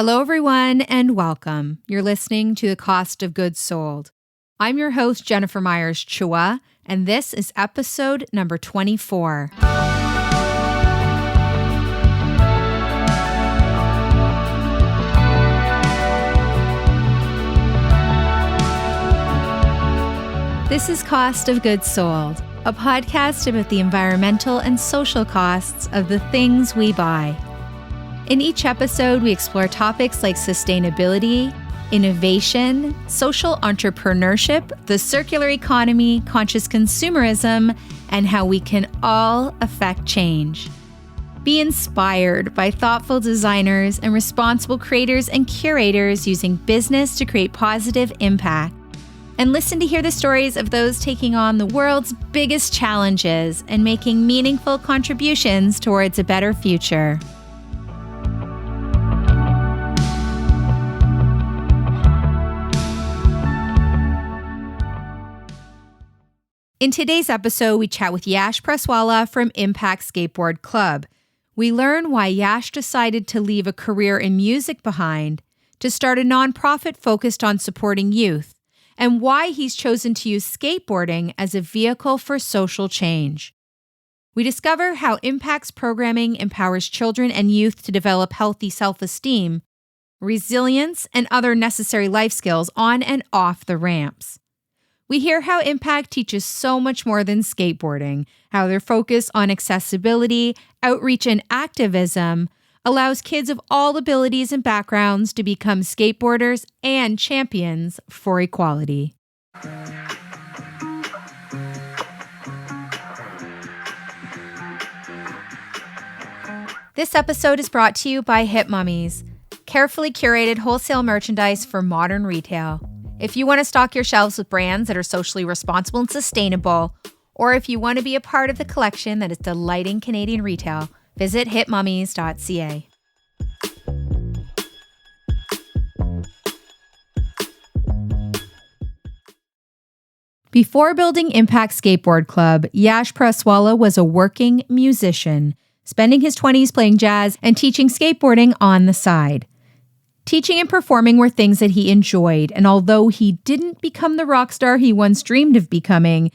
Hello, everyone, and welcome. You're listening to The Cost of Goods Sold. I'm your host, Jennifer Myers-Chua, and this is episode number 24. This is Cost of Goods Sold, a podcast about the environmental and social costs of the things we buy. In each episode, we explore topics like sustainability, innovation, social entrepreneurship, the circular economy, conscious consumerism, and how we can all affect change. Be inspired by thoughtful designers and responsible creators and curators using business to create positive impact. And listen to hear the stories of those taking on the world's biggest challenges and making meaningful contributions towards a better future. In today's episode, we chat with Yash Presswalla from Impact Skateboard Club. We learn why Yash decided to leave a career in music behind to start a nonprofit focused on supporting youth, and why he's chosen to use skateboarding as a vehicle for social change. We discover how Impact's programming empowers children and youth to develop healthy self-esteem, resilience, and other necessary life skills on and off the ramps. We hear how Impact teaches so much more than skateboarding, how their focus on accessibility, outreach, and activism allows kids of all abilities and backgrounds to become skateboarders and champions for equality. This episode is brought to you by Hip Mummies, carefully curated wholesale merchandise for modern retail. If you want to stock your shelves with brands that are socially responsible and sustainable, or if you want to be a part of the collection that is delighting Canadian retail, visit hipmummies.ca. Before building Impact Skateboard Club, Yash Presswalla was a working musician, spending his 20s playing jazz and teaching skateboarding on the side. Teaching and performing were things that he enjoyed, and although he didn't become the rock star he once dreamed of becoming,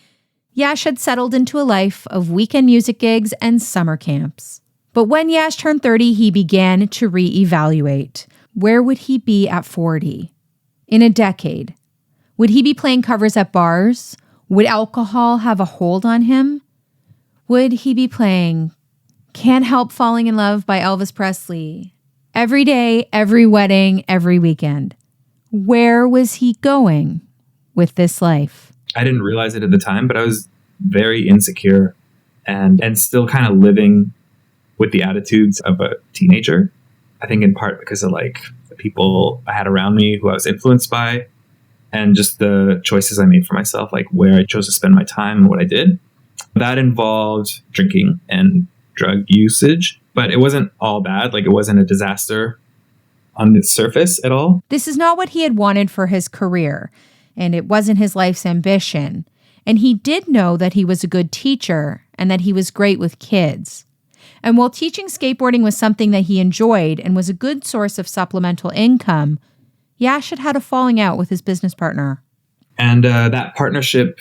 Yash had settled into a life of weekend music gigs and summer camps. But when Yash turned 30, he began to reevaluate. Where would he be at 40? In a decade? Would he be playing covers at bars? Would alcohol have a hold on him? Would he be playing Can't Help Falling in Love by Elvis Presley every day, every wedding, every weekend? Where was he going with this life? I didn't realize it at the time, but I was very insecure and still kind of living with the attitudes of a teenager. I think in part because of the people I had around me who I was influenced by, and just the choices I made for myself, like where I chose to spend my time and what I did. That involved drinking and drug usage, but it wasn't all bad. It wasn't a disaster on the surface at all. This is not what he had wanted for his career, and it wasn't his life's ambition. And he did know that he was a good teacher and that he was great with kids. And while teaching skateboarding was something that he enjoyed and was a good source of supplemental income, Yash had had a falling out with his business partner. And that partnership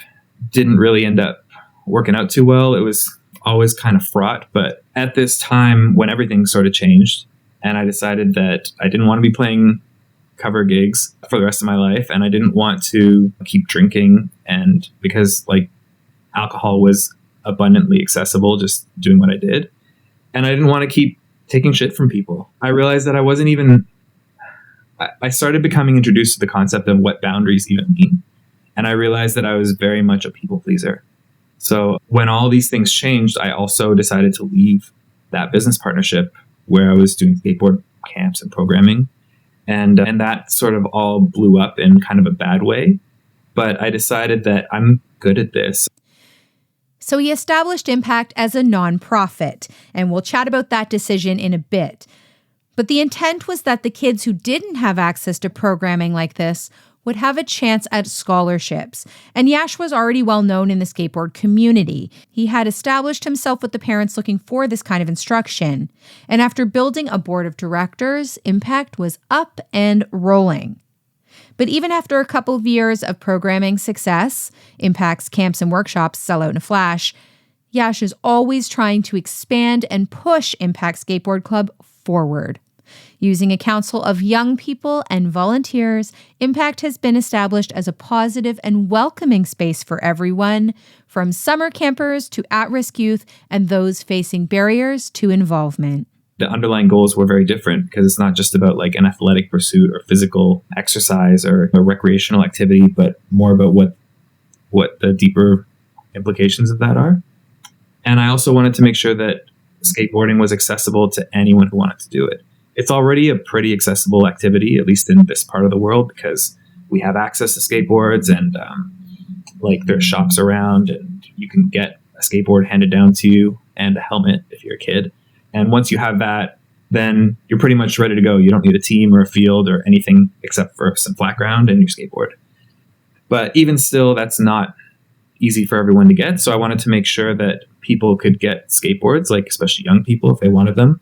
didn't really end up working out too well. It was always kind of fraught. But at this time, when everything sort of changed, and I decided that I didn't want to be playing cover gigs for the rest of my life, and I didn't want to keep drinking, and because alcohol was abundantly accessible, just doing what I did, and I didn't want to keep taking shit from people. I realized that I started becoming introduced to the concept of what boundaries even mean, and I realized that I was very much a people pleaser. So when all these things changed, I also decided to leave that business partnership where I was doing skateboard camps and programming. And that sort of all blew up in kind of a bad way. But I decided that I'm good at this. So he established Impact as a nonprofit, and we'll chat about that decision in a bit. But the intent was that the kids who didn't have access to programming like this would have a chance at scholarships. And Yash was already well known in the skateboard community. He had established himself with the parents looking for this kind of instruction. And after building a board of directors, Impact was up and rolling. But even after a couple of years of programming success, Impact's camps and workshops sell out in a flash, Yash is always trying to expand and push Impact Skateboard Club forward. Using a council of young people and volunteers, Impact has been established as a positive and welcoming space for everyone, from summer campers to at-risk youth and those facing barriers to involvement. The underlying goals were very different because it's not just about like an athletic pursuit or physical exercise or a recreational activity, but more about what the deeper implications of that are. And I also wanted to make sure that skateboarding was accessible to anyone who wanted to do it. It's already a pretty accessible activity, at least in this part of the world, because we have access to skateboards and like there's shops around and you can get a skateboard handed down to you and a helmet if you're a kid. And once you have that, then you're pretty much ready to go. You don't need a team or a field or anything except for some flat ground and your skateboard. But even still, that's not easy for everyone to get. So I wanted to make sure that people could get skateboards, like especially young people if they wanted them.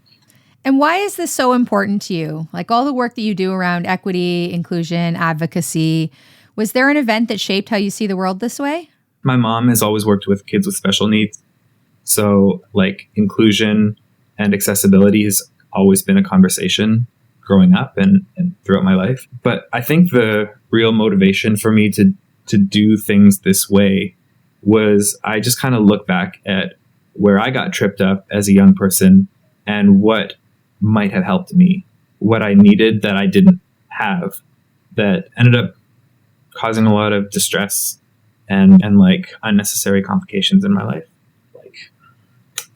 And why is this so important to you? Like all the work that you do around equity, inclusion, advocacy, was there an event that shaped how you see the world this way? My mom has always worked with kids with special needs. So like inclusion and accessibility has always been a conversation growing up and throughout my life. But I think the real motivation for me to do things this way was I just kind of look back at where I got tripped up as a young person and what might have helped me, what I needed that I didn't have, that ended up causing a lot of distress and like unnecessary complications in my life. Like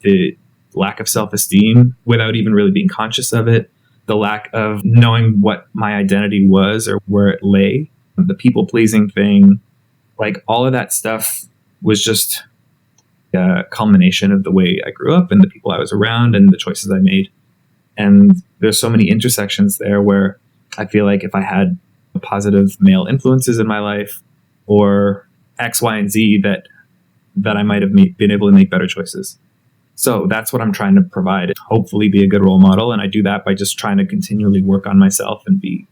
the lack of self-esteem without even really being conscious of it, the lack of knowing what my identity was or where it lay, the people-pleasing thing, like all of that stuff was just a culmination of the way I grew up and the people I was around and the choices I made. And there's so many intersections there where I feel like if I had positive male influences in my life or X, Y, and Z, that I might have been able to make better choices. So that's what I'm trying to provide, hopefully be a good role model. And I do that by just trying to continually work on myself and be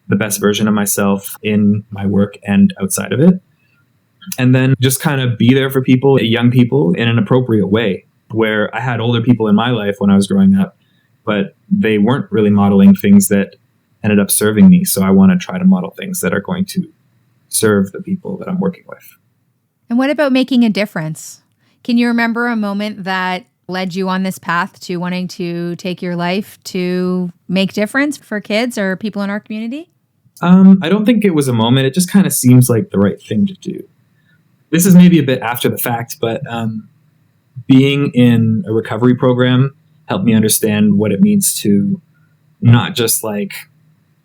the best version of myself in my work and outside of it. And then just kind of be there for people, young people, in an appropriate way, where I had older people in my life when I was growing up, but they weren't really modeling things that ended up serving me. So I want to try to model things that are going to serve the people that I'm working with. And what about making a difference? Can you remember a moment that led you on this path to wanting to take your life to make difference for kids or people in our community? I don't think it was a moment. It just kind of seems like the right thing to do. This is maybe a bit after the fact, but being in a recovery program helped me understand what it means to not just like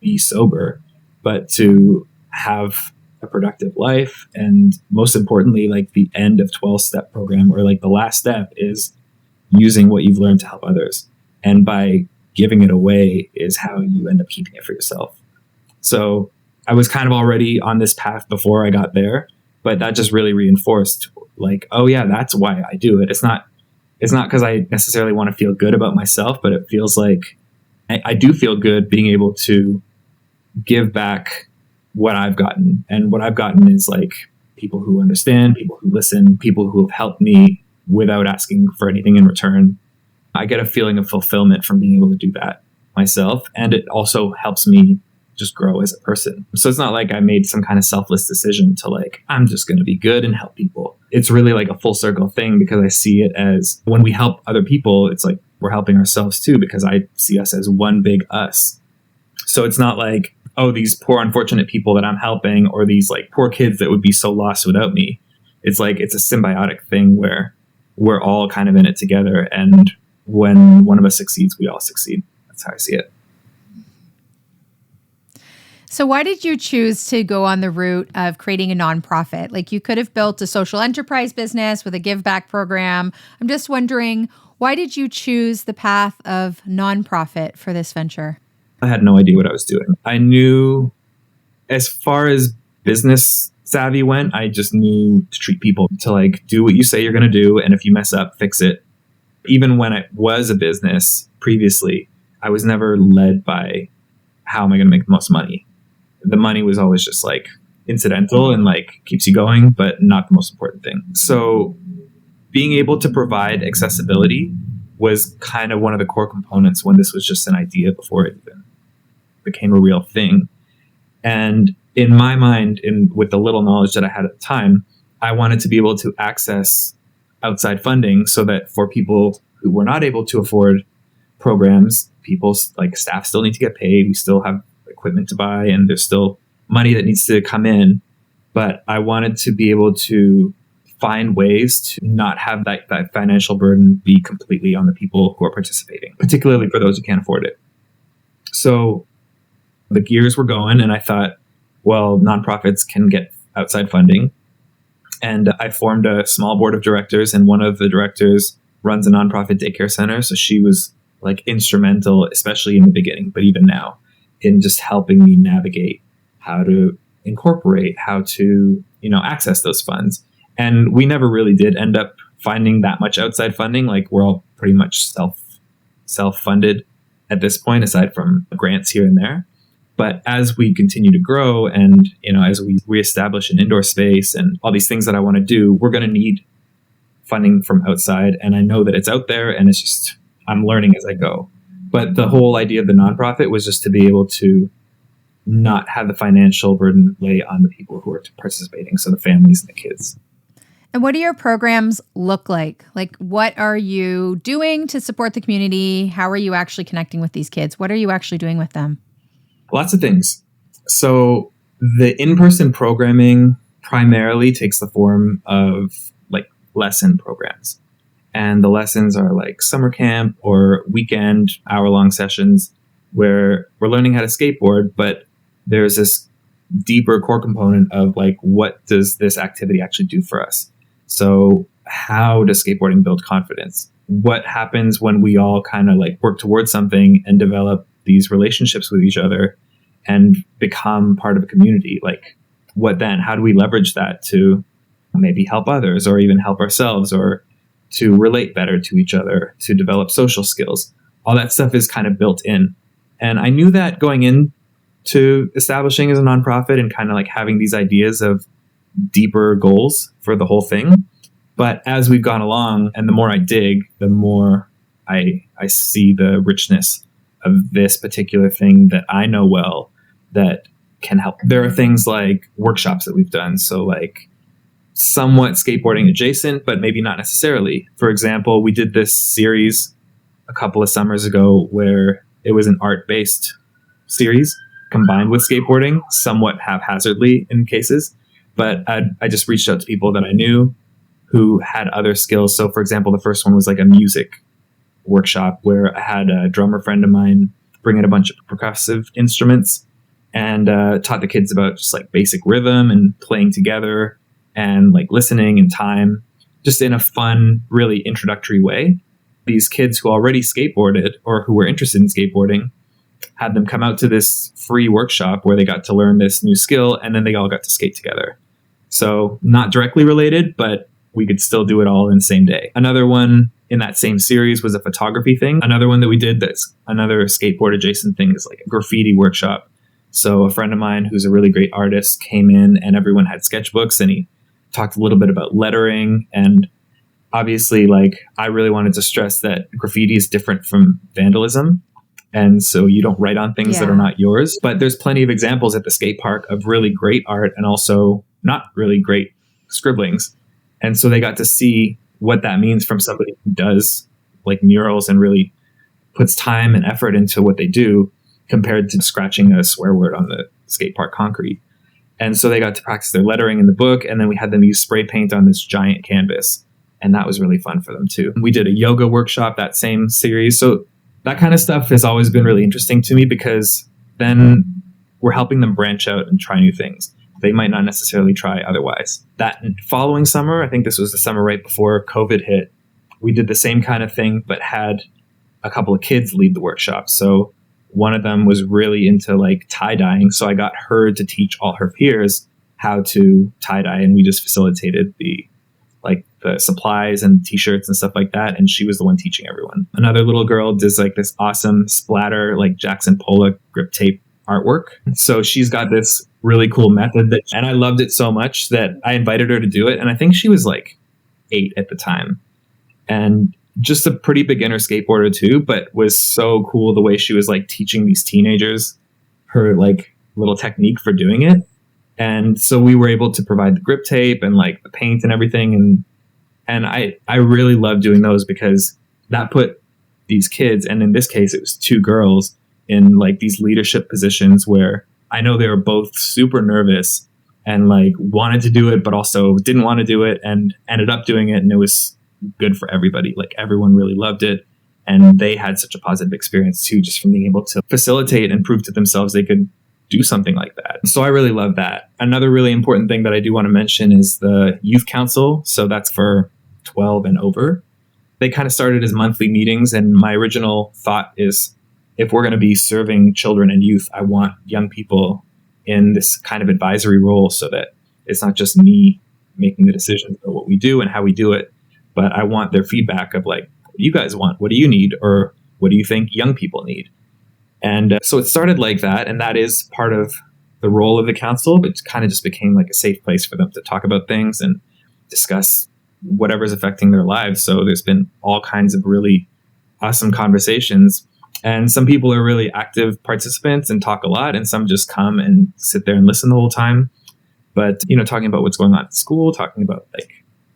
be sober, but to have a productive life. And most importantly, like the end of 12-step program, or like the last step, is using what you've learned to help others. And by giving it away is how you end up keeping it for yourself. So I was kind of already on this path before I got there, but that just really reinforced like, oh yeah, that's why I do it. It's not because I necessarily want to feel good about myself, but it feels like I do feel good being able to give back what I've gotten. And what I've gotten is like people who understand, people who listen, people who have helped me without asking for anything in return. I get a feeling of fulfillment from being able to do that myself. And it also helps me just grow as a person. So it's not like I made some kind of selfless decision to like, I'm just going to be good and help people. It's really like a full circle thing, because I see it as when we help other people, it's like we're helping ourselves too, because I see us as one big us. So it's not like, oh, these poor unfortunate people that I'm helping, or these like poor kids that would be so lost without me. It's like, it's a symbiotic thing where we're all kind of in it together. And when one of us succeeds, we all succeed. That's how I see it. So why did you choose to go on the route of creating a nonprofit? Like you could have built a social enterprise business with a give back program. I'm just wondering, why did you choose the path of nonprofit for this venture? I had no idea what I was doing. I knew as far as business savvy went, I just knew to treat people, to like do what you say you're going to do. And if you mess up, fix it. Even when I was a business previously, I was never led by how am I going to make the most money. The money was always just like incidental and like keeps you going, but not the most important thing. So being able to provide accessibility was kind of one of the core components when this was just an idea before it even became a real thing. And in my mind, with the little knowledge that I had at the time, I wanted to be able to access outside funding so that for people who were not able to afford programs, people like staff still need to get paid. We still have equipment to buy and there's still money that needs to come in. But I wanted to be able to find ways to not have that financial burden be completely on the people who are participating, particularly for those who can't afford it. So the gears were going and I thought, well, nonprofits can get outside funding. And I formed a small board of directors, and one of the directors runs a nonprofit daycare center. So she was like instrumental, especially in the beginning, but even now, in just helping me navigate how to incorporate, how to, access those funds. And we never really did end up finding that much outside funding. Like we're all pretty much self-funded at this point, aside from grants here and there. But as we continue to grow and, as we reestablish an indoor space and all these things that I want to do, we're going to need funding from outside. And I know that it's out there and it's just, I'm learning as I go. But the whole idea of the nonprofit was just to be able to not have the financial burden lay on the people who are participating. So the families and the kids. And what do your programs look like? Like, what are you doing to support the community? How are you actually connecting with these kids? What are you actually doing with them? Lots of things. So the in-person programming primarily takes the form of like lesson programs. And the lessons are like summer camp or weekend hour-long sessions where we're learning how to skateboard, but there's this deeper core component of like, what does this activity actually do for us? So how does skateboarding build confidence? What happens when we all kind of like work towards something and develop these relationships with each other and become part of a community? Like, what then? How do we leverage that to maybe help others or even help ourselves or to relate better to each other, to develop social skills? All that stuff is kind of built in. And I knew that going into establishing as a nonprofit and kind of like having these ideas of deeper goals for the whole thing. But as we've gone along and the more I dig, the more I see the richness of this particular thing that I know well that can help. There are things like workshops that we've done. So like somewhat skateboarding adjacent, but maybe not necessarily. For example, we did this series a couple of summers ago where it was an art-based series combined with skateboarding, somewhat haphazardly in cases. But I just reached out to people that I knew who had other skills. So for example, the first one was like a music workshop where I had a drummer friend of mine bring in a bunch of percussive instruments and taught the kids about just like basic rhythm and playing together and like listening and time, just in a fun, really introductory way. These kids who already skateboarded or who were interested in skateboarding had them come out to this free workshop where they got to learn this new skill and then they all got to skate together. So not directly related, but we could still do it all in the same day. Another one in that same series was a photography thing. Another one that we did that's another skateboard adjacent thing is like a graffiti workshop. So a friend of mine who's a really great artist came in and everyone had sketchbooks and he talked a little bit about lettering. And obviously, like, I really wanted to stress that graffiti is different from vandalism. And so you don't write on things that are not yours. But there's plenty of examples at the skate park of really great art and also not really great scribblings. And so they got to see what that means from somebody who does like murals and really puts time and effort into what they do compared to scratching a swear word on the skate park concrete. And so they got to practice their lettering in the book. And then we had them use spray paint on this giant canvas. And that was really fun for them too. We did a yoga workshop that same series. So that kind of stuff has always been really interesting to me because then we're helping them branch out and try new things they might not necessarily try otherwise. That following summer, I think this was the summer right before COVID hit, we did the same kind of thing, but had a couple of kids lead the workshop. So one of them was really into like tie-dyeing. So I got her to teach all her peers how to tie-dye, and we just facilitated the supplies and t-shirts and stuff like that. And she was the one teaching everyone. Another little girl does like this awesome splatter, like Jackson Pollock grip tape artwork. So she's got this really cool method and I loved it so much that I invited her to do it. And I think she was like 8 at the time, and just a pretty beginner skateboarder too, but was so cool the way she was like teaching these teenagers her like little technique for doing it. And so we were able to provide the grip tape and like the paint and everything. And I really love doing those because that put these kids, and in this case, it was 2 girls, in like these leadership positions where I know they were both super nervous and like wanted to do it, but also didn't want to do it and ended up doing it. And it was good for everybody. Like everyone really loved it. And they had such a positive experience too, just from being able to facilitate and prove to themselves they could do something like that. So I really love that. Another really important thing that I do want to mention is the youth council. So that's for 12 and over. They kind of started as monthly meetings. And my original thought is, if we're going to be serving children and youth, I want young people in this kind of advisory role so that it's not just me making the decisions about what we do and how we do it, but I want their feedback of like, what do you guys want? What do you need? Or what do you think young people need? And so it started like that. And that is part of the role of the council, but it kind of just became like a safe place for them to talk about things and discuss whatever's affecting their lives. So there's been all kinds of really awesome conversations. And some people are really active participants and talk a lot, and some just come and sit there and listen the whole time. But, you know, talking about what's going on at school, talking about like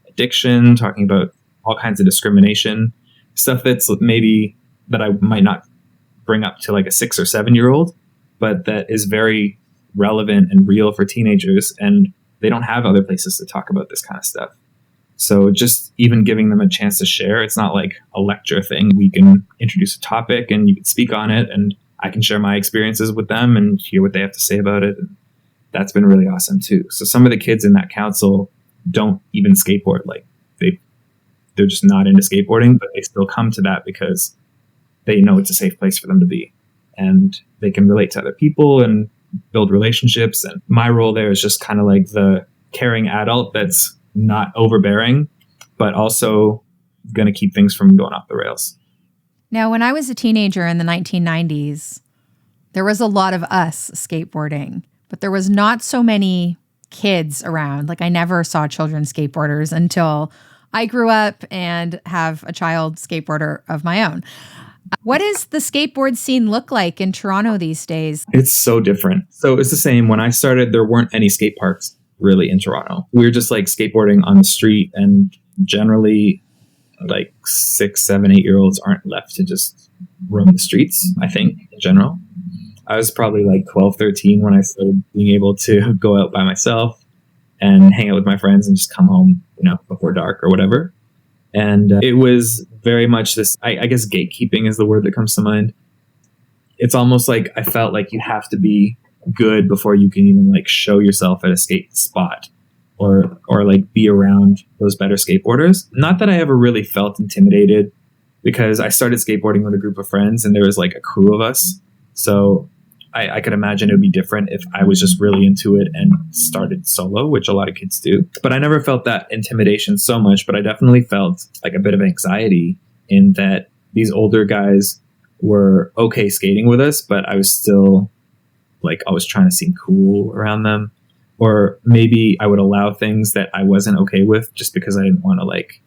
addiction, talking about all kinds of discrimination, stuff that's maybe that I might not bring up to like a 6 or 7-year-old, but that is very relevant and real for teenagers. And they don't have other places to talk about this kind of stuff. So just even giving them a chance to share, it's not like a lecture thing. We can introduce a topic and you can speak on it, and I can share my experiences with them and hear what they have to say about it. And that's been really awesome too. So some of the kids in that council don't even skateboard. Like they're just not into skateboarding, but they still come to that because they know it's a safe place for them to be, and they can relate to other people and build relationships. And my role there is just kind of like the caring adult that's not overbearing, but also going to keep things from going off the rails. Now, when I was a teenager in the 1990s, there was a lot of us skateboarding, but there was not so many kids around. Like I never saw children skateboarders until I grew up and have a child skateboarder of my own. What does the skateboard scene look like in Toronto these days? It's so different. So it's the same. When I started, there weren't any skate parks really in Toronto. We were just like skateboarding on the street, and generally like 6, 7, 8-year-olds aren't left to just roam the streets, I think, in general. I was probably like 12, 13 when I started being able to go out by myself and hang out with my friends and just come home, you know, before dark or whatever. And it was very much this, I guess gatekeeping is the word that comes to mind. It's almost like I felt like you have to be good before you can even like show yourself at a skate spot or like be around those better skateboarders. Not that I ever really felt intimidated, because I started skateboarding with a group of friends and there was like a crew of us. So I could imagine it would be different if I was just really into it and started solo, which a lot of kids do. But I never felt that intimidation so much, but I definitely felt like a bit of anxiety in that these older guys were okay skating with us, but I was still like always trying to seem cool around them. Or maybe I would allow things that I wasn't okay with just because I didn't want to like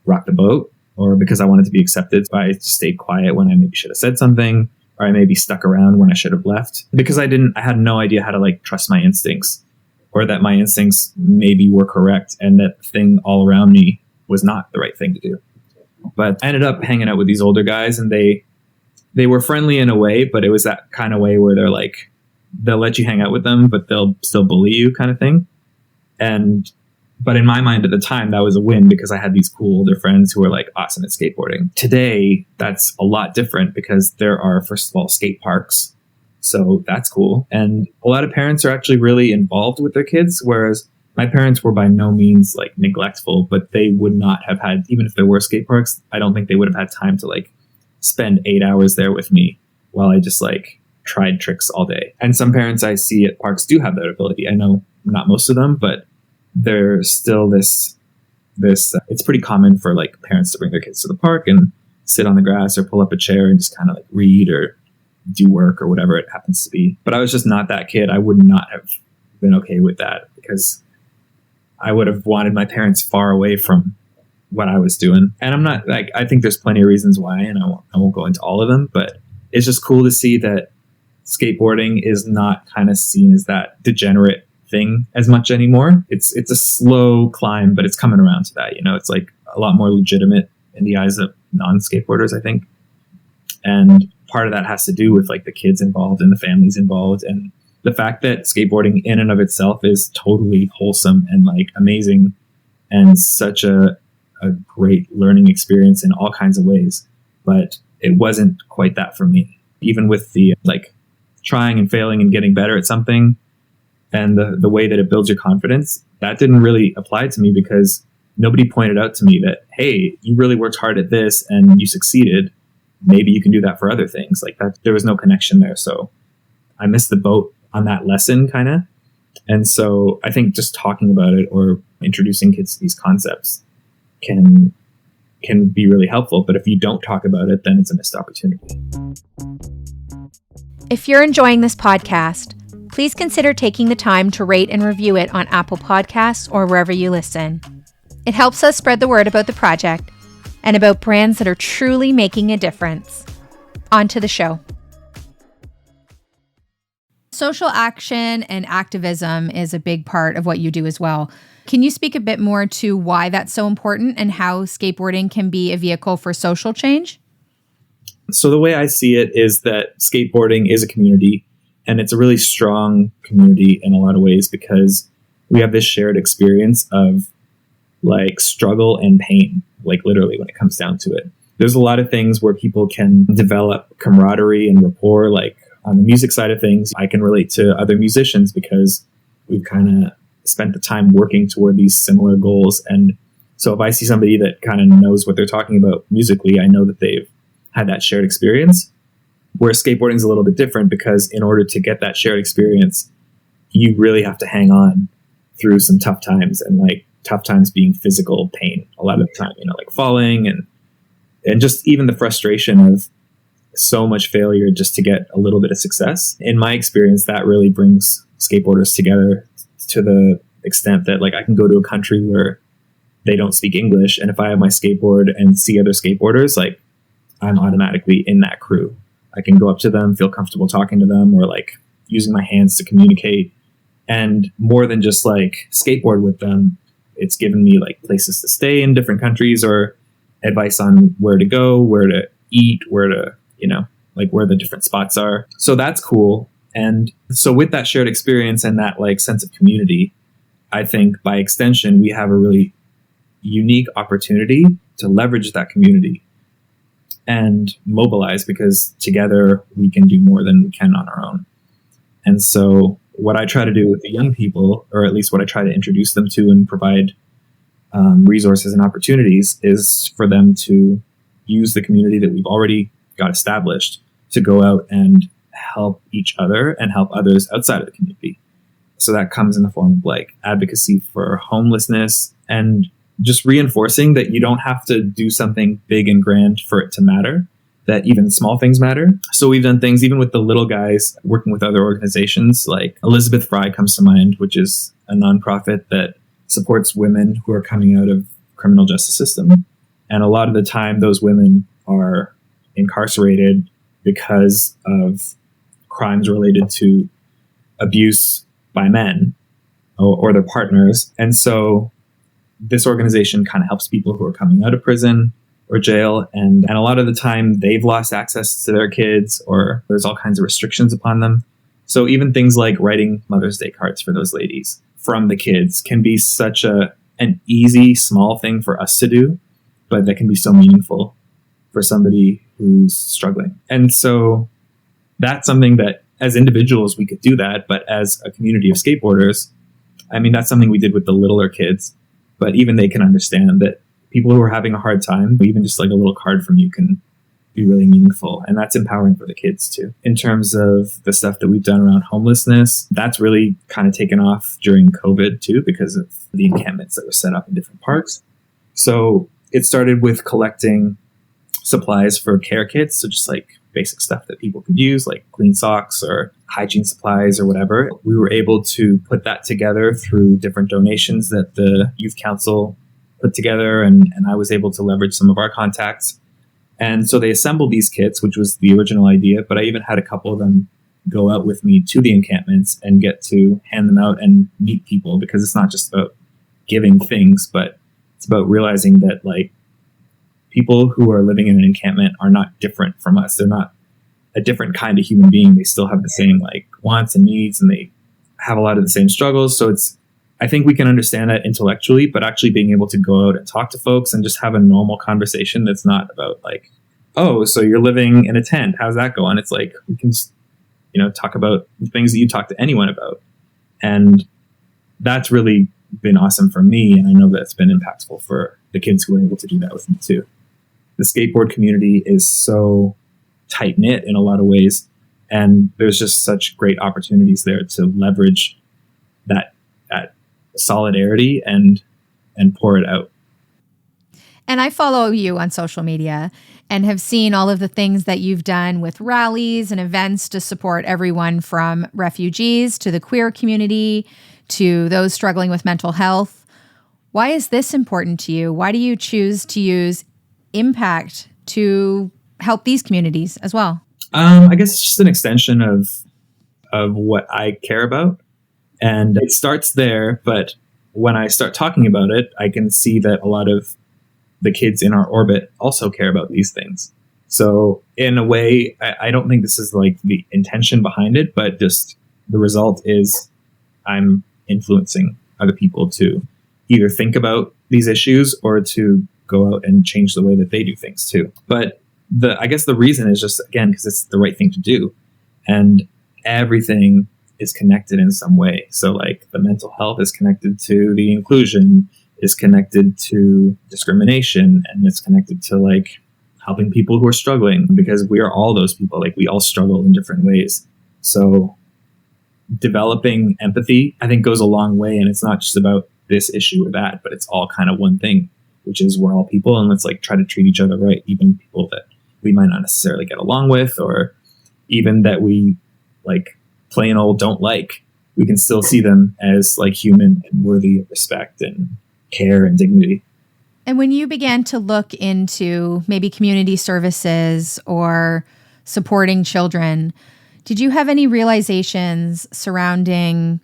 rock the boat, or because I wanted to be accepted. So I stayed quiet when I maybe should have said something, or I maybe stuck around when I should have left, because I had no idea how to like trust my instincts, or that my instincts maybe were correct and that the thing all around me was not the right thing to do. But I ended up hanging out with these older guys, and they were friendly in a way, but it was that kind of way where they're like, they'll let you hang out with them, but they'll still bully you kind of thing. But in my mind at the time, that was a win because I had these cool older friends who were like awesome at skateboarding. Today, that's a lot different because there are, first of all, skate parks. So that's cool. And a lot of parents are actually really involved with their kids, whereas my parents were by no means like neglectful, but they would not have had, even if there were skate parks, I don't think they would have had time to like spend 8 hours there with me while I just like tried tricks all day. And some parents I see at parks do have that ability. I know not most of them, but there's still this it's pretty common for like parents to bring their kids to the park and sit on the grass or pull up a chair and just kind of like read or do work or whatever it happens to be. But I was just not that kid. I would not have been okay with that because I would have wanted my parents far away from what I was doing. And I'm not like, I think there's plenty of reasons why, and I won't go into all of them, but it's just cool to see that skateboarding is not kind of seen as that degenerate thing as much anymore. It's a slow climb, but it's coming around to that. You know, it's like a lot more legitimate in the eyes of non-skateboarders, I think. And part of that has to do with like the kids involved and the families involved, and the fact that skateboarding in and of itself is totally wholesome and like amazing and such a great learning experience in all kinds of ways. But it wasn't quite that for me. Even with the like trying and failing and getting better at something and the way that it builds your confidence, that didn't really apply to me because nobody pointed out to me that, hey, you really worked hard at this and you succeeded. Maybe you can do that for other things. Like that, there was no connection there. So I missed the boat on that lesson kind of. And so I think just talking about it or introducing kids to these concepts can be really helpful. But if you don't talk about it, then it's a missed opportunity. If you're enjoying this podcast, please consider taking the time to rate and review it on Apple Podcasts or wherever you listen. It helps us spread the word about the project and about brands that are truly making a difference. On to the show. Social action and activism is a big part of what you do as well. Can you speak a bit more to why that's so important and how skateboarding can be a vehicle for social change? So the way I see it is that skateboarding is a community, and it's a really strong community in a lot of ways because we have this shared experience of like struggle and pain, like literally when it comes down to it. There's a lot of things where people can develop camaraderie and rapport. Like on the music side of things, I can relate to other musicians because we've kind of spent the time working toward these similar goals. And so if I see somebody that kind of knows what they're talking about musically, I know that they've had that shared experience. Where skateboarding is a little bit different because in order to get that shared experience, you really have to hang on through some tough times, and like tough times being physical pain a lot of the time, you know, like falling and just even the frustration of so much failure just to get a little bit of success. In my experience, that really brings skateboarders together to the extent that like I can go to a country where they don't speak English, and if I have my skateboard and see other skateboarders, like I'm automatically in that crew. I can go up to them, feel comfortable talking to them, or like using my hands to communicate. And more than just like skateboard with them, it's given me like places to stay in different countries or advice on where to go, where to eat, where to, you know, like where the different spots are. So that's cool. And so with that shared experience and that like sense of community, I think by extension, we have a really unique opportunity to leverage that community and mobilize, because together we can do more than we can on our own. And so what I try to do with the young people, or at least what I try to introduce them to and provide resources and opportunities, is for them to use the community that we've already got established to go out and help each other and help others outside of the community. So that comes in the form of like advocacy for homelessness and just reinforcing that you don't have to do something big and grand for it to matter, that even small things matter. So we've done things even with the little guys, working with other organizations like Elizabeth Fry comes to mind, which is a nonprofit that supports women who are coming out of criminal justice system. And a lot of the time those women are incarcerated because of crimes related to abuse by men or their partners. And so this organization kind of helps people who are coming out of prison or jail. And a lot of the time they've lost access to their kids, or there's all kinds of restrictions upon them. So even things like writing Mother's Day cards for those ladies from the kids can be such an easy, small thing for us to do, but that can be so meaningful for somebody who's struggling. And so that's something that as individuals we could do that, but as a community of skateboarders, I mean, that's something we did with the littler kids. But even they can understand that people who are having a hard time, even just like a little card from you can be really meaningful. And that's empowering for the kids too. In terms of the stuff that we've done around homelessness, that's really kind of taken off during COVID too, because of the encampments that were set up in different parks. So it started with collecting supplies for care kits. So just like basic stuff that people could use, like clean socks or hygiene supplies or whatever. We were able to put that together through different donations that the youth council put together. And I was able to leverage some of our contacts. And so they assembled these kits, which was the original idea. But I even had a couple of them go out with me to the encampments and get to hand them out and meet people, because it's not just about giving things, but it's about realizing that like people who are living in an encampment are not different from us. They're not a different kind of human being. They still have the same like wants and needs, and they have a lot of the same struggles. So I think we can understand that intellectually, but actually being able to go out and talk to folks and just have a normal conversation that's not about like, oh, so you're living in a tent, how's that going? It's like, we can just, talk about the things that you talk to anyone about. And that's really been awesome for me. And I know that's been impactful for the kids who are able to do that with me too. The skateboard community is so tight knit in a lot of ways. And there's just such great opportunities there to leverage that solidarity and pour it out. And I follow you on social media and have seen all of the things that you've done with rallies and events to support everyone from refugees to the queer community to those struggling with mental health. Why is this important to you? Why do you choose to use Impact to help these communities as well? I guess it's just an extension of what I care about. And it starts there, but when I start talking about it, I can see that a lot of the kids in our orbit also care about these things. So in a way, I don't think this is like the intention behind it, but just the result is I'm influencing other people to either think about these issues or to go out and change the way that they do things too. But I guess the reason is just, again, because it's the right thing to do. And everything is connected in some way. So like the mental health is connected to the inclusion, is connected to discrimination, and it's connected to like helping people who are struggling, because we are all those people. Like we all struggle in different ways. So developing empathy, I think, goes a long way. And it's not just about this issue or that, but it's all kind of one thing, which is we're all people, and let's like try to treat each other right, even people that we might not necessarily get along with, or even that we like plain old don't like. We can still see them as like human and worthy of respect and care and dignity. And when you began to look into maybe community services or supporting children, did you have any realizations surrounding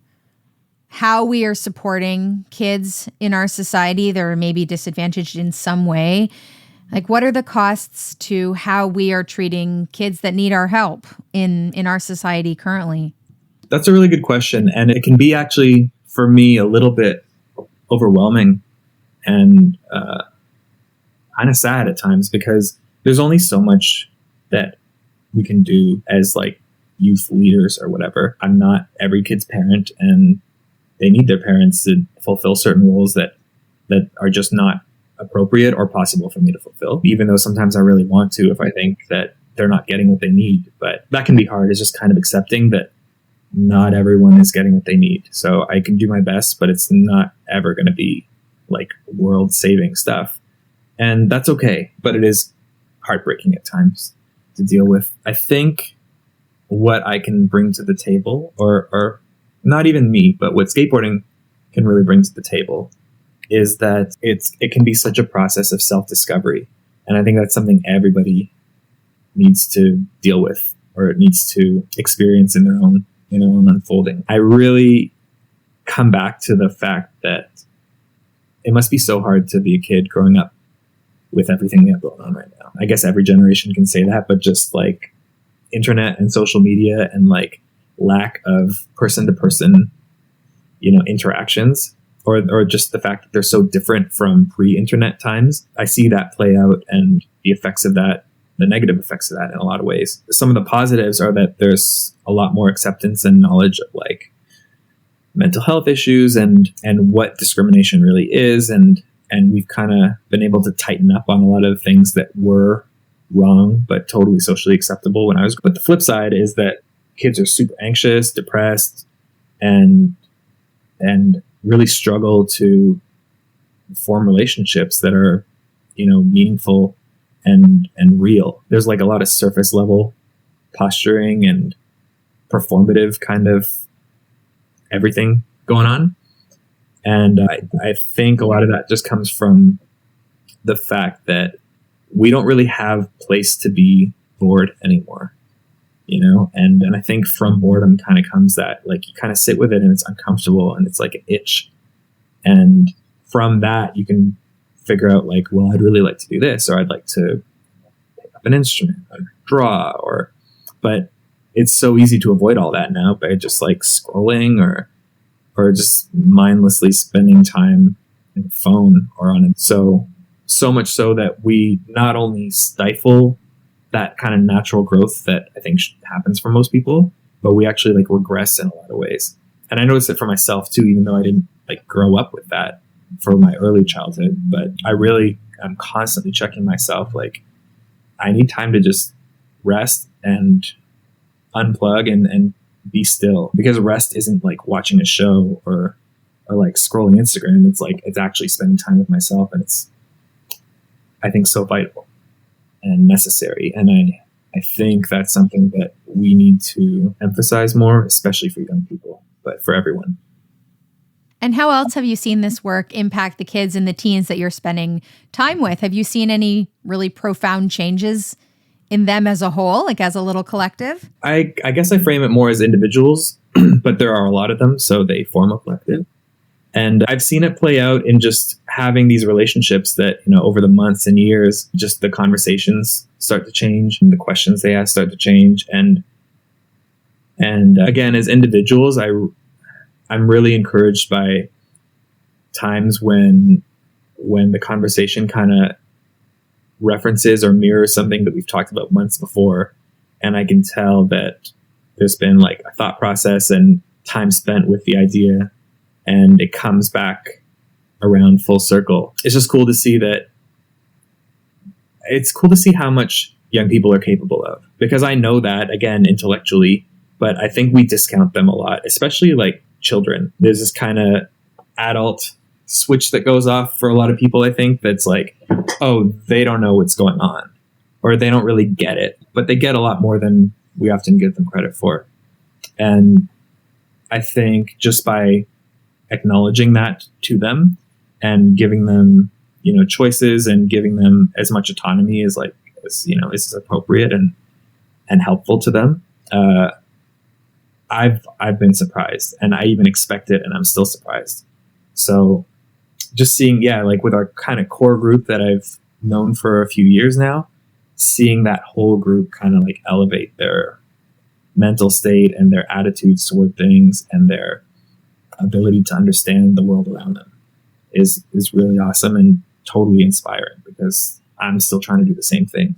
how we are supporting kids in our society that are maybe disadvantaged in some way? Like, what are the costs to how we are treating kids that need our help in our society currently? That's a really good question. And it can be actually, for me, a little bit overwhelming and kind of sad at times, because there's only so much that we can do as like youth leaders or whatever. I'm not every kid's parent, and they need their parents to fulfill certain roles that are just not appropriate or possible for me to fulfill, even though sometimes I really want to if I think that they're not getting what they need. But that can be hard. It's just kind of accepting that not everyone is getting what they need. So I can do my best, but it's not ever going to be like world-saving stuff. And that's okay. But it is heartbreaking at times to deal with. I think what I can bring to the table, or not even me, but what skateboarding can really bring to the table, is that it can be such a process of self-discovery. And I think that's something everybody needs to deal with, or needs to experience in their own unfolding. I really come back to the fact that it must be so hard to be a kid growing up with everything that's going on right now. I guess every generation can say that, but just like internet and social media and like lack of person-to-person, interactions, or just the fact that they're so different from pre-internet times. I see that play out, and the effects of that, the negative effects of that in a lot of ways. Some of the positives are that there's a lot more acceptance and knowledge of like mental health issues and what discrimination really is. And we've kind of been able to tighten up on a lot of things that were wrong, but totally socially acceptable when I was. But the flip side is that kids are super anxious, depressed, and really struggle to form relationships that are, meaningful and real. There's like a lot of surface level posturing and performative kind of everything going on. And I think a lot of that just comes from the fact that we don't really have place to be bored anymore, and I think from boredom kind of comes that, like, you kind of sit with it and it's uncomfortable and it's like an itch. And from that, you can figure out, like, well, I'd really like to do this, or I'd like to pick up an instrument or draw, but it's so easy to avoid all that now by just like scrolling or just mindlessly spending time in the phone or on it. So much so that we not only stifle that kind of natural growth that I think happens for most people, but we actually like regress in a lot of ways. And I noticed it for myself too, even though I didn't like grow up with that for my early childhood, but I'm constantly checking myself. Like, I need time to just rest and unplug and be still, because rest isn't like watching a show or like scrolling Instagram. It's like, it's actually spending time with myself. And it's, I think, so vital and necessary. And I think that's something that we need to emphasize more, especially for young people, but for everyone. And how else have you seen this work impact the kids and the teens that you're spending time with? Have you seen any really profound changes in them as a whole, like as a little collective? I guess I frame it more as individuals, but there are a lot of them, so they form a collective. And I've seen it play out in just having these relationships that, over the months and years, just the conversations start to change and the questions they ask start to change. And again, as individuals, I'm really encouraged by times when the conversation kind of references or mirrors something that we've talked about months before. And I can tell that there's been like a thought process and time spent with the idea, and it comes back around full circle. It's just cool to see that. It's cool to see how much young people are capable of, because I know that, again, intellectually, but I think we discount them a lot, especially like children. There's this kind of adult switch that goes off for a lot of people, I think, that's like, oh, they don't know what's going on, or they don't really get it, but they get a lot more than we often give them credit for. And I think just by acknowledging that to them and giving them, choices and giving them as much autonomy as is appropriate and helpful to them, I've been surprised, and I even expect it, and I'm still surprised. So just seeing, like with our kind of core group that I've known for a few years now, seeing that whole group kind of like elevate their mental state and their attitudes toward things and their ability to understand the world around them is really awesome and totally inspiring, because I'm still trying to do the same thing.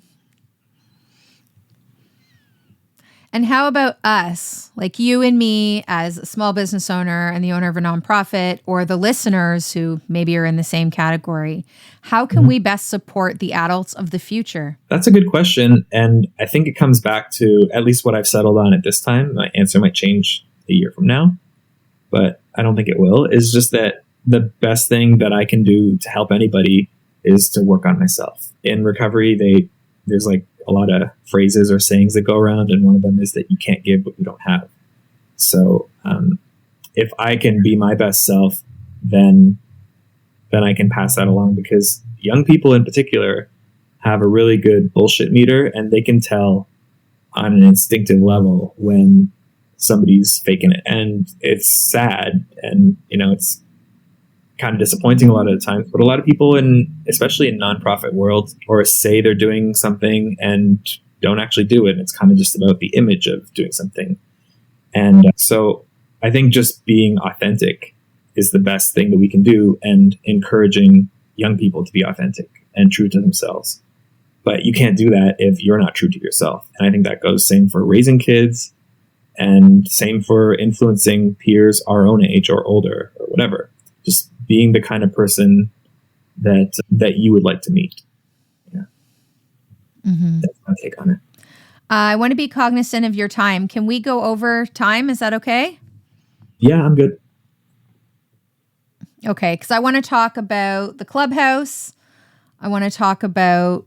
And how about us, like you and me as a small business owner and the owner of a nonprofit, or the listeners who maybe are in the same category? How can we best support the adults of the future? That's a good question. And I think it comes back to at least what I've settled on at this time. My answer might change a year from now, but I don't think it will. Is just that the best thing that I can do to help anybody is to work on myself. In recovery, there's like a lot of phrases or sayings that go around, and one of them is that you can't give what you don't have. So if I can be my best self, then I can pass that along, because young people in particular have a really good bullshit meter, and they can tell on an instinctive level when somebody's faking it. And it's sad, and it's kind of disappointing a lot of the times, but a lot of people especially in nonprofit world, or say they're doing something and don't actually do it. It's kind of just about the image of doing something. And so I think just being authentic is the best thing that we can do, and encouraging young people to be authentic and true to themselves. But you can't do that if you're not true to yourself. And I think that goes same for raising kids, and same for influencing peers our own age or older or whatever. Just being the kind of person that you would like to meet. Yeah. That's my take on it. I want to be cognizant of your time. Can we go over time? Is that okay? Yeah, I'm good. Okay, because I want to talk about the clubhouse. I want to talk about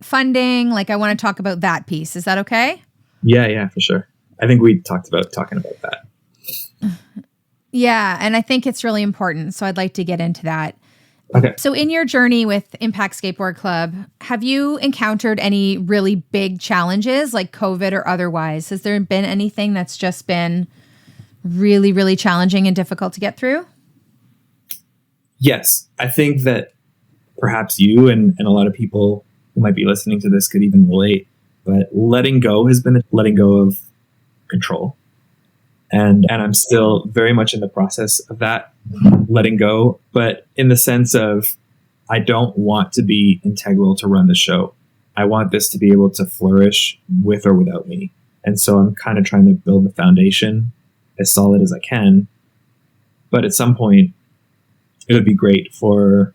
funding. Like, I want to talk about that piece. Is that okay? Yeah, for sure. I think we talked about talking about that. Yeah, and I think it's really important. So I'd like to get into that. Okay. So in your journey with Impact Skateboard Club, have you encountered any really big challenges like COVID or otherwise? Has there been anything that's just been really, really challenging and difficult to get through? Yes. I think that perhaps you and a lot of people who might be listening to this could even relate, but letting go has been letting go of control. And I'm still very much in the process of that, letting go, but in the sense of I don't want to be integral to run the show. I want this to be able to flourish with or without me. And so I'm kind of trying to build the foundation as solid as I can. But at some point, it would be great for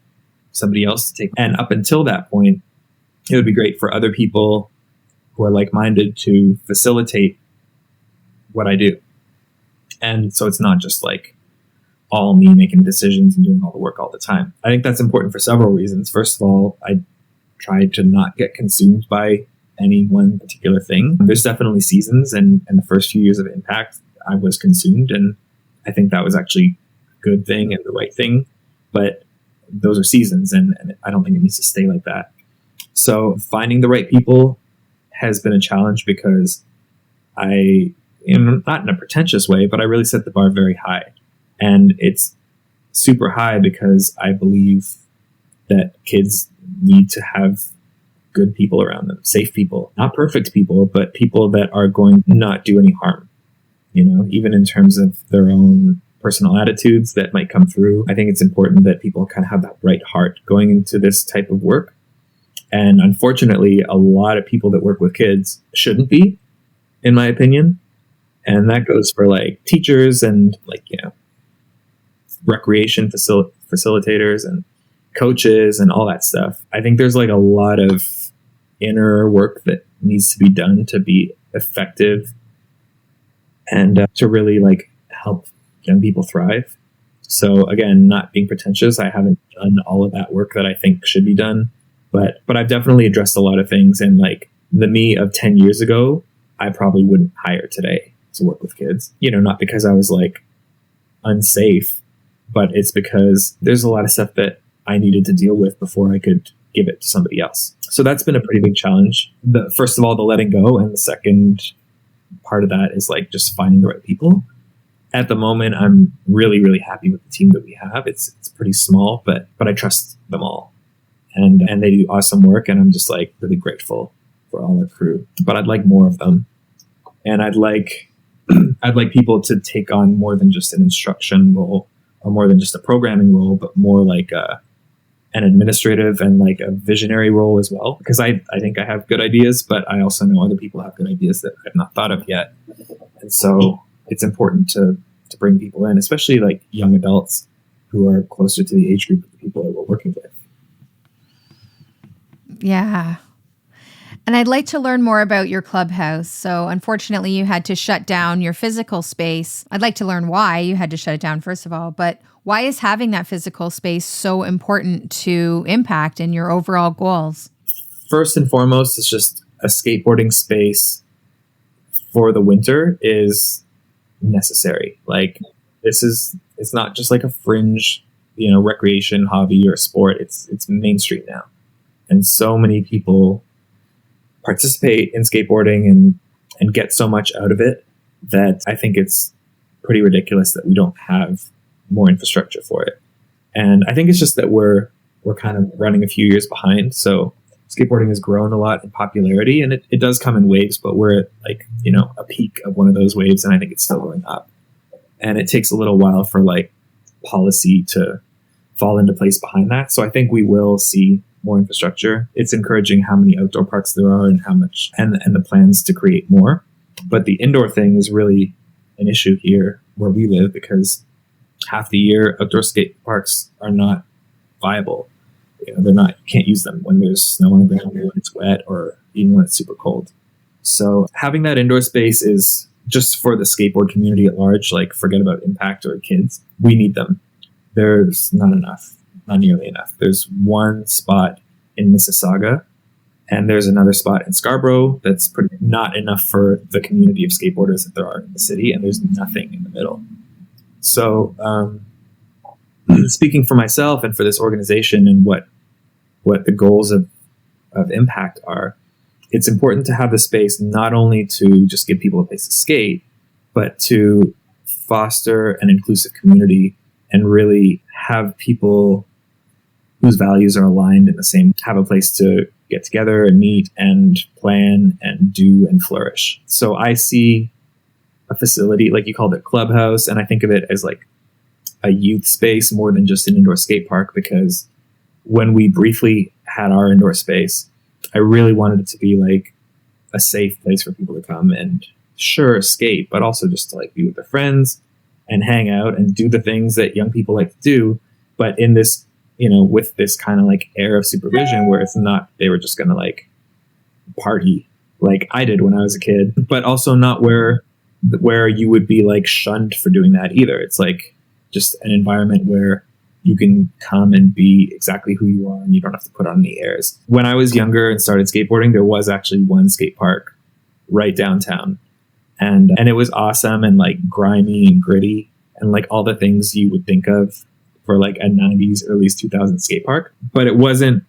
somebody else to take. And up until that point, it would be great for other people who are like-minded to facilitate what I do. And so it's not just like all me making decisions and doing all the work all the time. I think that's important for several reasons. First of all, I try to not get consumed by any one particular thing. There's definitely seasons, and the first few years of Impact, I was consumed, and I think that was actually a good thing and the right thing. But those are seasons, and I don't think it needs to stay like that. So finding the right people has been a challenge because not in a pretentious way, but I really set the bar very high. And it's super high because I believe that kids need to have good people around them, safe people, not perfect people, but people that are going to not do any harm, even in terms of their own personal attitudes that might come through. I think it's important that people kind of have that bright heart going into this type of work. And unfortunately, a lot of people that work with kids shouldn't be, in my opinion. And that goes for like teachers and recreation facilitators and coaches and all that stuff. I think there's like a lot of inner work that needs to be done to be effective and to really like help young people thrive. So again, not being pretentious, I haven't done all of that work that I think should be done, but I've definitely addressed a lot of things. And like the me of 10 years ago, I probably wouldn't hire today to work with kids, not because I was like unsafe, but it's because there's a lot of stuff that I needed to deal with before I could give it to somebody else. So that's been a pretty big challenge. First of all, the letting go. And the second part of that is like just finding the right people. At the moment, I'm really, really happy with the team that we have. It's pretty small, but I trust them all. And they do awesome work. And I'm just like really grateful for all our crew, but I'd like more of them. And I'd like people to take on more than just an instruction role or more than just a programming role, but more like an administrative and like a visionary role as well. Because I think I have good ideas, but I also know other people have good ideas that I've not thought of yet. And so it's important to bring people in, especially like young adults who are closer to the age group of the people that we're working with. Yeah. And I'd like to learn more about your clubhouse. So unfortunately, you had to shut down your physical space. I'd like to learn why you had to shut it down, first of all. But why is having that physical space so important to Impact and your overall goals? First and foremost, it's just a skateboarding space for the winter is necessary. Like it's not just like a fringe, recreation, hobby, or sport. It's mainstream now. And so many people participate in skateboarding and get so much out of it that I think it's pretty ridiculous that we don't have more infrastructure for it. And I think it's just that we're kind of running a few years behind. So skateboarding has grown a lot in popularity, and it does come in waves, but we're at like, a peak of one of those waves, and I think it's still going up. And it takes a little while for like policy to fall into place behind that. So I think we will see more infrastructure. It's encouraging how many outdoor parks there are and how much and the plans to create more. But the indoor thing is really an issue here where we live because half the year outdoor skate parks are not viable. they're not, you can't use them when there's snow on the ground or when it's wet or even when it's super cold. So having that indoor space is just for the skateboard community at large. Like, forget about Impact or kids. We need them. There's not enough, not nearly enough. There's one spot in Mississauga, and there's another spot in Scarborough that's pretty not enough for the community of skateboarders that there are in the city, and there's nothing in the middle. So speaking for myself and for this organization and what the goals of Impact are, it's important to have the space not only to just give people a place to skate, but to foster an inclusive community and really have people whose values are aligned in the same, have a place to get together and meet and plan and do and flourish. So I see a facility, like you called it clubhouse, and I think of it as like a youth space more than just an indoor skate park, because when we briefly had our indoor space, I really wanted it to be like a safe place for people to come and sure skate, but also just to like be with their friends and hang out and do the things that young people like to do, but in this, with this kind of like air of supervision where it's not, they were just going to like party like I did when I was a kid, but also not where you would be like shunned for doing that either. It's like just an environment where you can come and be exactly who you are and you don't have to put on any airs. When I was younger and started skateboarding, there was actually one skate park right downtown. And it was awesome and like grimy and gritty and like all the things you would think of for like a 90s, early 2000s skate park. But it wasn't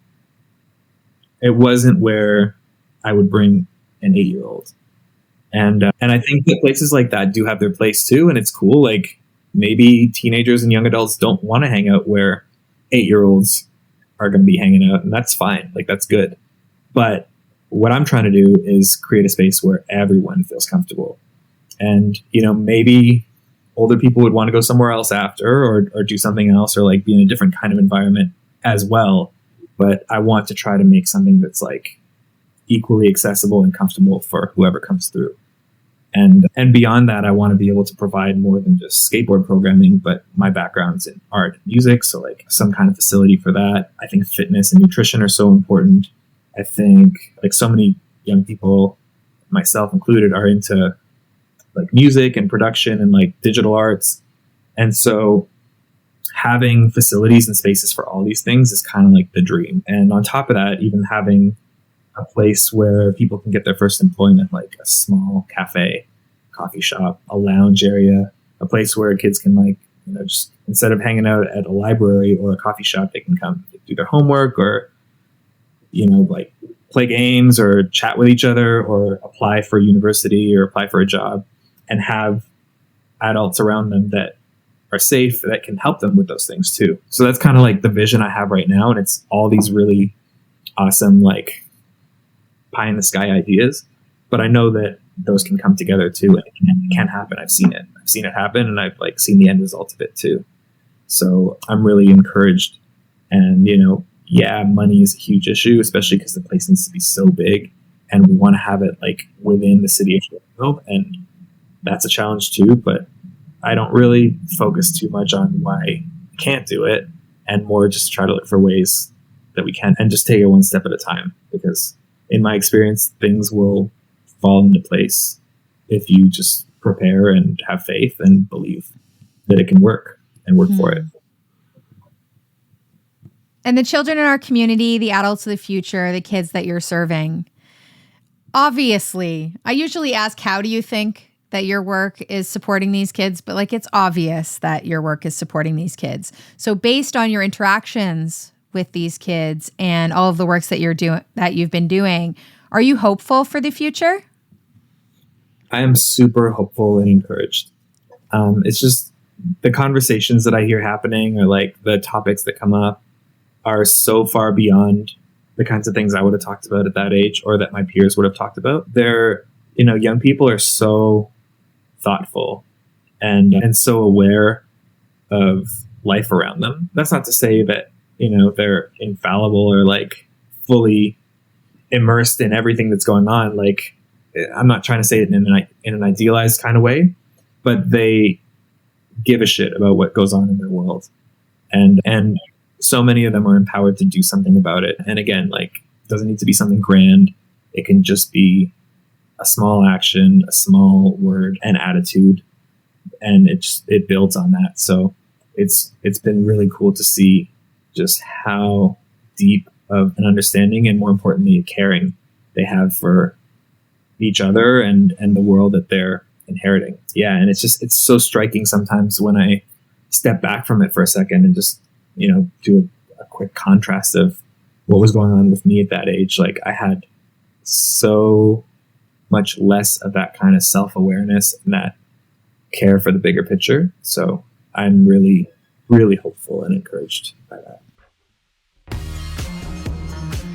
where I would bring an 8-year-old. And I think that places like that do have their place too. And it's cool. Like, maybe teenagers and young adults don't want to hang out where 8-year-olds are going to be hanging out, and that's fine. Like, that's good. But what I'm trying to do is create a space where everyone feels comfortable. And, maybe older people would want to go somewhere else after or do something else or like be in a different kind of environment as well. But I want to try to make something that's like equally accessible and comfortable for whoever comes through. And beyond that, I want to be able to provide more than just skateboard programming, but my background's in art and music. So like some kind of facility for that. I think fitness and nutrition are so important. I think like so many young people, myself included, are into like music and production and like digital arts. And so having facilities and spaces for all these things is kind of like the dream. And on top of that, even having a place where people can get their first employment, like a small cafe, coffee shop, a lounge area, a place where kids can like, just instead of hanging out at a library or a coffee shop, they can come do their homework or, like play games or chat with each other or apply for university or apply for a job and have adults around them that are safe, that can help them with those things too. So that's kind of like the vision I have right now. And it's all these really awesome, like, pie in the sky ideas, but I know that those can come together too, and it can happen. I've seen it happen, and I've like seen the end result of it too. So I'm really encouraged. And money is a huge issue, especially because the place needs to be so big, and we want to have it like within the city of Toronto, and that's a challenge too. But I don't really focus too much on why we can't do it, and more just try to look for ways that we can, and just take it one step at a time, because in my experience, things will fall into place if you just prepare and have faith and believe that it can work and work for it. And the children in our community, the adults of the future, the kids that you're serving, obviously, I usually ask, how do you think that your work is supporting these kids? But like, it's obvious that your work is supporting these kids. So based on your interactions with these kids and all of the works that you've been doing, are you hopeful for the future? I am super hopeful and encouraged. It's just the conversations that I hear happening, or like the topics that come up, are so far beyond the kinds of things I would have talked about at that age or that my peers would have talked about. They're, young people are so thoughtful and so aware of life around them. That's not to say that they're infallible or like fully immersed in everything that's going on. Like, I'm not trying to say it in an idealized kind of way, but they give a shit about what goes on in their world. And so many of them are empowered to do something about it. And again, like, it doesn't need to be something grand. It can just be a small action, a small word, and attitude, and it builds on that. So it's been really cool to see just how deep of an understanding and, more importantly, a caring they have for each other and the world that they're inheriting. Yeah, and it's so striking sometimes when I step back from it for a second and just, do a quick contrast of what was going on with me at that age. Like, I had so much less of that kind of self-awareness and that care for the bigger picture. So I'm really, really hopeful and encouraged by that.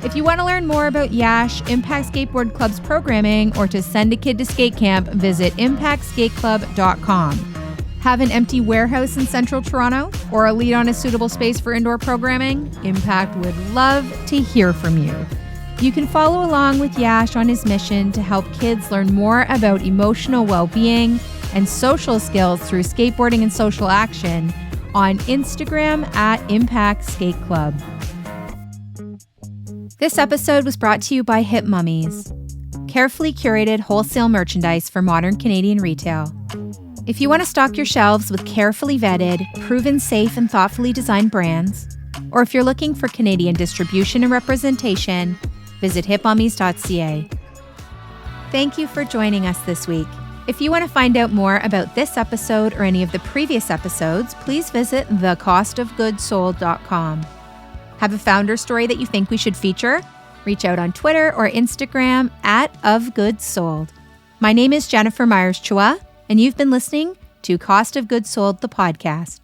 If you want to learn more about Yash, Impact Skateboard Club's programming, or to send a kid to skate camp, visit impactskateclub.com. Have an empty warehouse in central Toronto or a lead on a suitable space for indoor programming? Impact would love to hear from you. You can follow along with Yash on his mission to help kids learn more about emotional well-being and social skills through skateboarding and social action on Instagram at Impact Skate Club. This episode was brought to you by Hip Mummies, carefully curated wholesale merchandise for modern Canadian retail. If you want to stock your shelves with carefully vetted, proven safe and thoughtfully designed brands, or if you're looking for Canadian distribution and representation, visit hipmummies.ca. Thank you for joining us this week. If you want to find out more about this episode or any of the previous episodes, please visit thecostofgoodsold.com. Have a founder story that you think we should feature? Reach out on Twitter or Instagram at @ofgoodsold. My name is Jennifer Myers-Chua, and you've been listening to Cost of Goods Sold, the podcast.